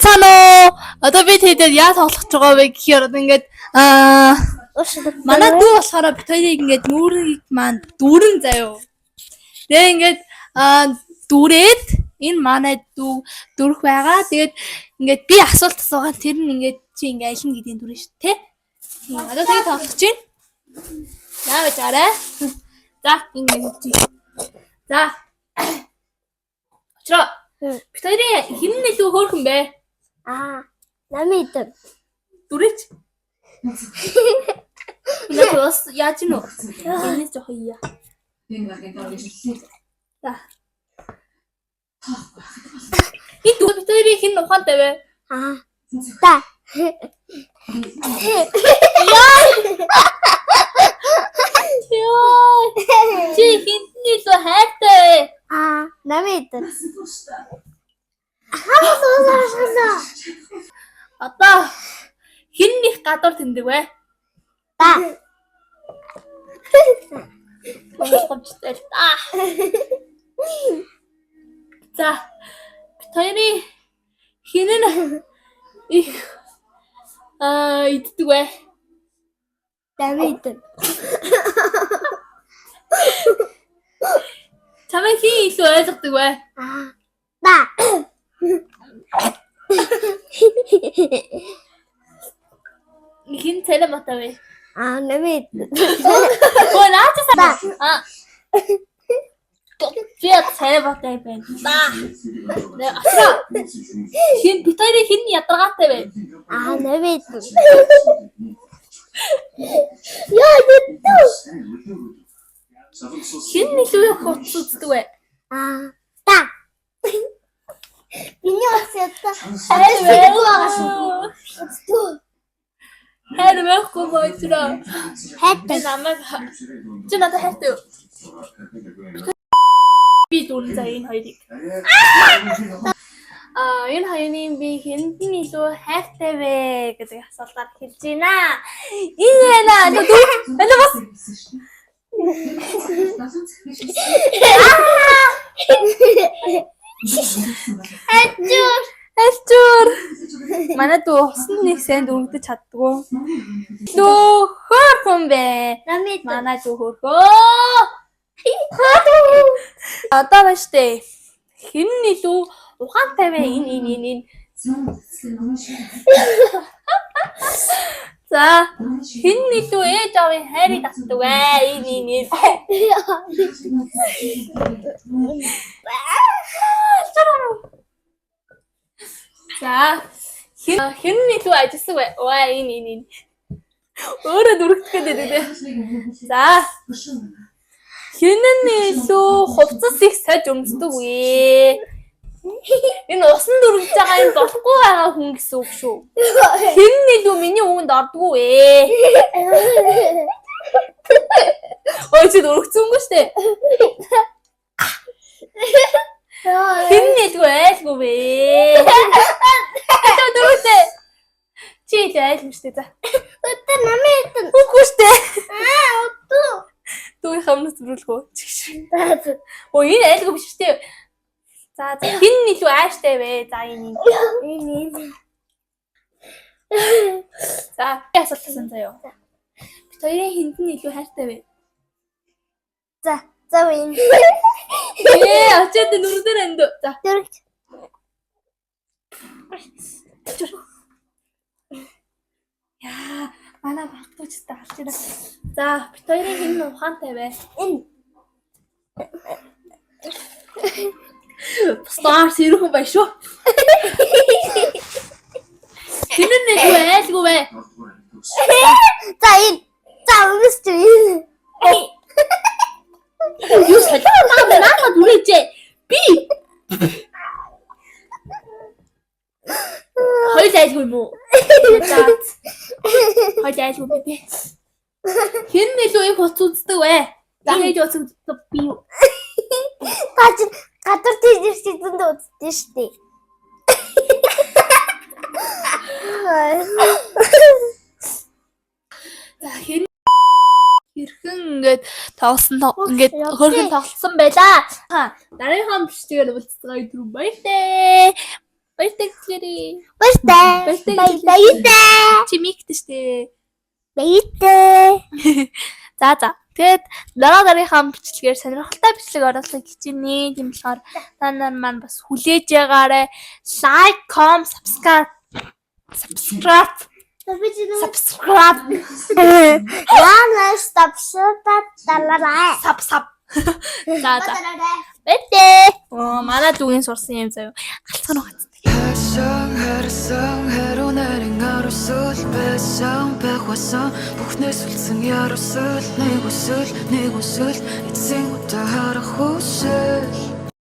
Baycano. Одоо би тэгээд яа тоглох гэж байгаа вэ гэхээр ингээд манай дүү болохоор бит хоёрыг ингээд нүүрийг маань дүүрэн заяо. Тэгээ ингээд дүүрээд энэ манай дүү дүүрэх байгаа. Тэгээд ингээд би асуулт асуугаад тэр нь ингээд чи ингээд айлна гэдгийг дүрэн шүү дээ. Тийм. Одоо тэгээд тоглох чинь. Яа гэж арай. За ингээд чи. За. Очроо. Бит хоёрын хин илүү хөөрхөн бэ? Намид. Дүрэч. Нэг бас яаж нь вэ? Энэ жоох яа. За. И дүү бит хоёрын хин ухаантай вэ? Та. Яа. Чи хинтний л хайртай. Намид. Одоо хиннийх гадуур тэмдэг вэ? Та. Гомчтой. За. Бит хоёрын хин нь их иддэг вэ? Намид. Чамайг хин илүү ойлгодог вэ? Та. Хин цалин батаа вэ? Намид. Оо наачаа. Чи цалин батаа байна. Нэ асра. Хин бит хоёрын хин ядаргаатай вэ? Намид. Яа ятуу. Хин илүү хөц үздэг вэ? Та. Миний осята. Хайр байхгүй боочроо. Хайртай. Намайг чи надад хайртай юу? Би дүн за энэ хоёрыг. Энэ хоёрын би хэнд нь илүү хайртай вэ гэдэг асуултаар хэлж байна. Энэ байна. Ana бас. Ачуур. Манай дүү усан нэг сайн дөрөвдөж чаддгүй. Дүү хөөрхөн бэ. Намид. Манай дүү хөөрхөө. Одоо баштэ. Хин илүү ухаантай вэ? Энэ. За, хин илүү ээж авын хайрыг татдаг вэ? Энэ. За, хин илүү ажилласан вэ? Энэ. Өөрөө дүрхэх гэдэг дээ. За. Хин нь илүү хувцас их саж өмсдөг вэ? Энэ усан дүргэж байгаа юм болохгүй байгаа хүн гэсэн үг шүү. Хин нь илүү миний үгэнд ордгоо вэ? Ой чи дүргцэнгүй штэ. Хин нь илүү айлгүй вэ? Тэ дүргтэй. Чи айлгүй штэ за. Өтө намид. Үгүй штэ. Өтө. Дүү хамнаас зүрүүлгөө. Оо энэ айлгүй биш штэ. За хин нь илүү ааштай вэ? За энэ. За асуултсан заяа. Бит хоёрын хинд нь илүү хайртай вэ? За энэ. Очоод нүрдэр энд. За. Дөрөв. Яа, манай багтууч та авч ирээ. За, бит хоёрын хин нь ухаантай вэ? Энэ. Стар сэрхэн бай шүү. Хин нь илүү айлгүй вэ? За энэ. За өгөөч энэ. Юу салаа наа дүрэж. Би. Хоёул айлгүй юм уу? За. Хоёул айлгүй би. Хин нь илүү их хуц үздэг вэ? За хийж үздэг би юу? Та чи гадар тийш зэнд үздэг штеп. За хин хэрхэн ингээд тоглосон ингээд хөрхөн тоглосон байлаа. Дараагийн хам биш тэгээд уулзцгаа өдрөө баяртай. Баяртай гэхээрээ. Баяртай. Чимигтэй штэ. Баяртай. За. Тэгээд дараагийнхаа бичлэгээр сонирхолтой бичлэг оруулах гэж байна. Тийм болохоор та нар маань бас хүлээж байгаарай. Like, comment, subscribe. Яна стопшот талараа. Саб. За. Бэтэ. Манай дүүгийн сурсан юм заяа. Галцхан уу. Харсан хариу нарийн аруусл байсан бахвасан бүхнээс үлдсэн ярусл нэг үсэл эцсийн удаа харах үсэл